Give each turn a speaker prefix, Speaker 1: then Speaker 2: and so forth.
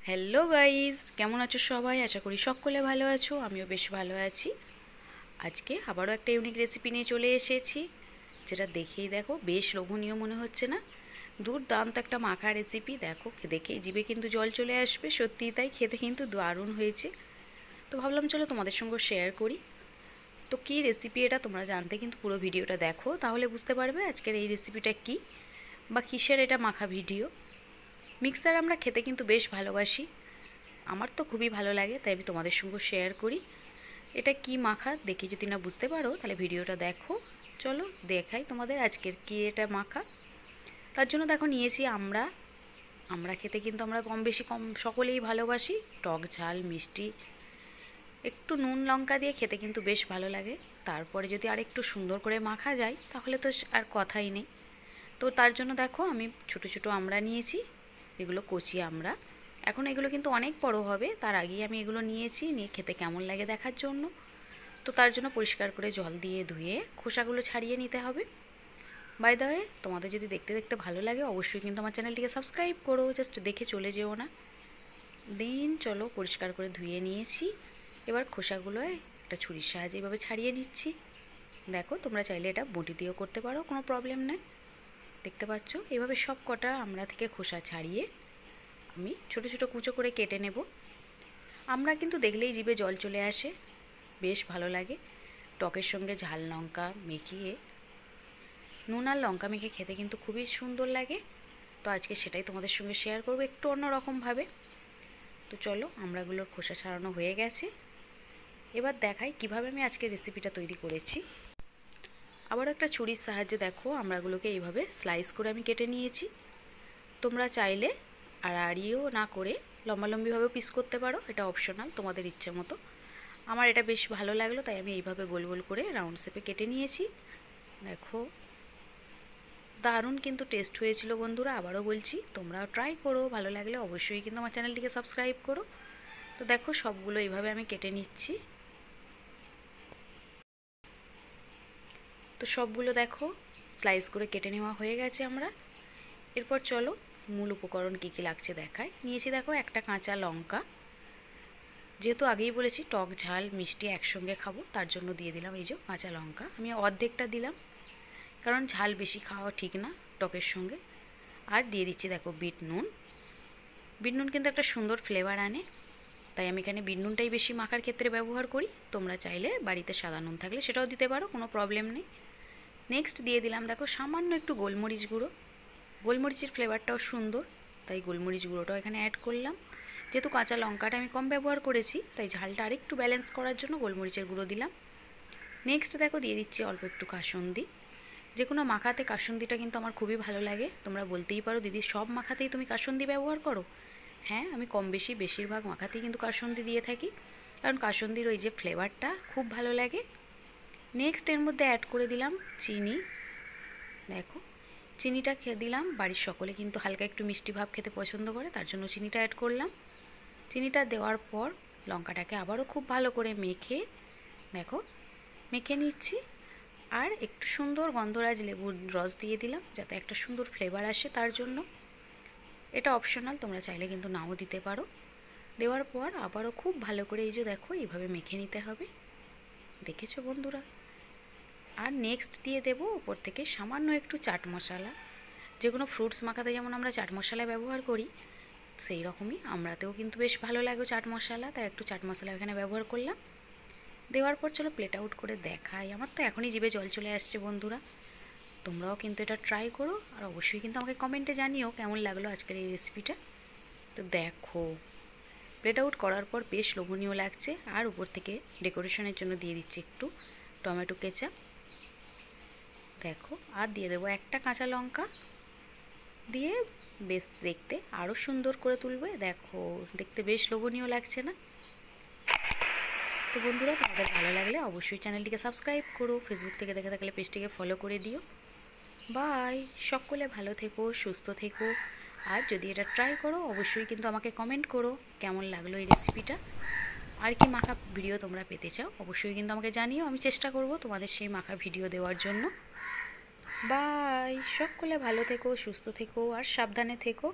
Speaker 1: Hello guys, কেমন আছো সবাই? আশা করি সকলে ভালো আছো। আমিও বেশ ভালো আছি। আজকে আবারও একটা ইউনিক রেসিপি নিয়ে চলে এসেছি, যেটা দেখেই দেখো বেশ লোভনীয় মনে হচ্ছে না? দুর্দান্ত একটা মাখা রেসিপি। দেখো দেখেই জিভে কিন্তু জল চলে আসবে। সত্যিই তাই, খেতে কিন্তু দারুণ হয়েছে। তো ভাবলাম চলো তোমাদের সঙ্গে শেয়ার করি। তো কী রেসিপি এটা তোমরা জানতে কিন্তু পুরো ভিডিওটা দেখো, তাহলে বুঝতে পারবে আজকের এই রেসিপিটা কী বা কিসের এটা মাখা ভিডিও। মিক্সার আমরা খেতে কিন্তু বেশ ভালোবাসি, আমার তো খুবই ভালো লাগে, তাই আমি তোমাদের সঙ্গে শেয়ার করি। এটা কি মাখা দেখে যদি না বুঝতে পারো তাহলে ভিডিওটা দেখো। চলো দেখাই তোমাদের আজকের কি এটা মাখা। তার জন্য দেখো নিয়েছি আমরা আমরা খেতে কিন্তু আমরা কম বেশি কম সকলেই ভালোবাসি। টক ঝাল মিষ্টি একটু নুন লঙ্কা দিয়ে খেতে কিন্তু বেশ ভালো লাগে। তারপরে যদি আর একটু সুন্দর করে মাখা যায় তাহলে তো আর কথাই নেই। তো তার জন্য দেখো আমি ছোটো ছোটো আমরা নিয়েছি, এগুলো কচি আমরা। এখন এগুলো কিন্তু অনেক বড় হবে, তার আগেই আমি এগুলো নিয়েছি, নিয়ে খেতে কেমন লাগে দেখার জন্য। তো তার জন্য পরিষ্কার করে জল দিয়ে ধুয়ে খোসাগুলো ছাড়িয়ে নিতে হবে। বাই দ্য ওয়ে, তোমাদের যদি দেখতে দেখতে ভালো লাগে অবশ্যই কিন্তু আমার চ্যানেলটিকে সাবস্ক্রাইব করো, জাস্ট দেখে চলে যেও না। চলো পরিষ্কার করে ধুয়ে নিয়েছি। এবার খোসাগুলো একটা ছুরির সাহায্যে এইভাবে ছাড়িয়ে নিচ্ছি। দেখো তোমরা চাইলে এটা বটি দিয়েও করতে পারো, কোনো প্রবলেম নেই। দেখতে পাচ্ছ এইভাবে সব কটা আমরা থেকে খোসা ছাড়িয়ে আমি ছোট ছোট কুচো করে কেটে নেব। আমরা কিন্তু দেখলেই জিভে জল চলে আসে, বেশ ভালো লাগে। টকের সঙ্গে ঝাল লঙ্কা মেখিয়ে, নুন আর লঙ্কা মেখে খেতে কিন্তু খুবই সুন্দর লাগে। তো আজকে সেটাই তোমাদের সঙ্গে শেয়ার করবো একটু অন্যরকমভাবে। তো চলো আমড়াগুলোর খোসা ছাড়ানো হয়ে গেছে, এবার দেখাই কিভাবে আমি আজকে রেসিপিটা তৈরি করেছি। আবার একটা ছুরির সাহায্যে দেখো আমড়াগুলোকে এইভাবে স্লাইস করে আমি কেটে নিয়েছি। তোমরা চাইলে আড়িয়েও না করে লম্বালম্বিভাবেও পিস করতে পারো, এটা অপশনাল, তোমাদের ইচ্ছে মতো। আমার এটা বেশ ভালো লাগলো তাই আমি এইভাবে গোল গোল করে রাউন্ড শেপে কেটে নিয়েছি। দেখো দারুণ কিন্তু টেস্ট হয়েছিল বন্ধুরা। আবারও বলছি তোমরাও ট্রাই করো, ভালো লাগলে অবশ্যই কিন্তু আমার চ্যানেলটিকে সাবস্ক্রাইব করো। তো দেখো সবগুলো এইভাবে আমি কেটে নিচ্ছি। তো সবগুলো দেখো স্লাইস করে কেটে নেওয়া হয়ে গেছে আমরা। এরপর চলো মূল উপকরণ কী কী লাগছে দেখায়। নিয়েছি দেখো একটা কাঁচা লঙ্কা, যেহেতু আগেই বলেছি টক ঝাল মিষ্টি একসঙ্গে খাবো তার জন্য দিয়ে দিলাম এই যে কাঁচা লঙ্কা। আমি অর্ধেকটা দিলাম, কারণ ঝাল বেশি খাওয়া ঠিক না টকের সঙ্গে। আর দিয়ে দিচ্ছি দেখো বিট নুন। বিট নুন কিন্তু একটা সুন্দর ফ্লেভার আনে, তাই আমি এখানে বিট নুনটাই বেশি মাখার ক্ষেত্রে ব্যবহার করি। তোমরা চাইলে বাড়িতে সাদা নুন থাকলে সেটাও দিতে পারো, কোনো প্রবলেম নেই। নেক্সট দিয়ে দিলাম দেখো সামান্য একটু গোলমরিচ গুঁড়ো। গোলমরিচের ফ্লেভারটাও সুন্দর, তাই গোলমরিচ গুঁড়োটাও এখানে অ্যাড করলাম। যেহেতু কাঁচা লঙ্কাটা আমি কম ব্যবহার করেছি তাই ঝালটা আরেকটু ব্যালেন্স করার জন্য গোলমরিচের গুঁড়ো দিলাম। নেক্সট দেখো দিয়ে দিচ্ছি অল্প একটু কাসুন্দি। যে কোনো মাখাতে কাসুন্দিটা কিন্তু আমার খুবই ভালো লাগে। তোমরা বলতেই পারো দিদি সব মাখাতেই তুমি কাসুন্দি ব্যবহার করো। হ্যাঁ, আমি কম বেশি বেশিরভাগ মাখাতেই কিন্তু কাসুন্দি দিয়ে থাকি, কারণ কাসুন্দির ওই যে ফ্লেভারটা খুব ভালো লাগে। নেক্সট এর মধ্যে অ্যাড করে দিলাম চিনি। দেখো চিনিটা খেয়ে দিলাম, বাড়ির সকলে কিন্তু হালকা একটু মিষ্টি ভাব খেতে পছন্দ করে, তার জন্য চিনিটা অ্যাড করলাম। চিনিটা দেওয়ার পর লঙ্কাটাকে আবারও খুব ভালো করে মেখে নিচ্ছি। আর একটু সুন্দর গন্ধরাজ লেবুর রস দিয়ে দিলাম যাতে একটা সুন্দর ফ্লেভার আসে, তার জন্য। এটা অপশনাল, তোমরা চাইলে কিন্তু নাও দিতে পারো। দেওয়ার পর আবারও খুব ভালো করে এই যে দেখো এইভাবে মেখে নিতে হবে, দেখেছো বন্ধুরা। আর নেক্সট দিয়ে দেবো উপর থেকে সামান্য একটু চাট মশলা। যে কোনো ফ্রুটস মাখাতে যেমন আমরা চাট মশলা ব্যবহার করি, সেই রকমই আমরাতেও কিন্তু বেশ ভালো লাগে চাট মশলা, তাই একটু চাট মশলা এখানে ব্যবহার করলাম। দেওয়ার পর চলো প্লেট আউট করে দেখাই। আমার তো এখনই জিভে জল চলে আসছে বন্ধুরা। তোমরাও কিন্তু এটা ট্রাই করো, আর অবশ্যই কিন্তু আমাকে কমেন্টে জানিও কেমন লাগলো আজকের এই রেসিপিটা। তো দেখো প্লেট আউট করার পর বেশ লোভনীয় লাগছে। আর উপর থেকে ডেকোরেশনের জন্য দিয়ে দিচ্ছি একটু টমেটো কেচাপ। দেখো আর দিয়ে দেবো একটা কাঁচা লঙ্কা দিয়ে বেশ দেখতে আরও সুন্দর করে তুলবে। দেখো দেখতে বেশ লোভনীয় লাগছে না? তো বন্ধুরা তোমাদের ভালো লাগলে অবশ্যই চ্যানেলটিকে সাবস্ক্রাইব করো, ফেসবুক থেকে দেখে থাকলে পেজটিকে ফলো করে দিও। বাই, সকলে ভালো থেকো, সুস্থ থেকো। আর যদি এটা ট্রাই করো অবশ্যই কিন্তু আমাকে কমেন্ট করো কেমন লাগলো এই রেসিপিটা। আর কি মাখা ভিডিও তোমরা পেতে চাও অবশ্যই কিন্তু আমাকে জানিও, আমি চেষ্টা করব তোমাদের সেই মাখা ভিডিও দেওয়ার জন্য। বাই, সকলে ভালো থেকো, সুস্থ থেকো আর সাবধানে থেকো।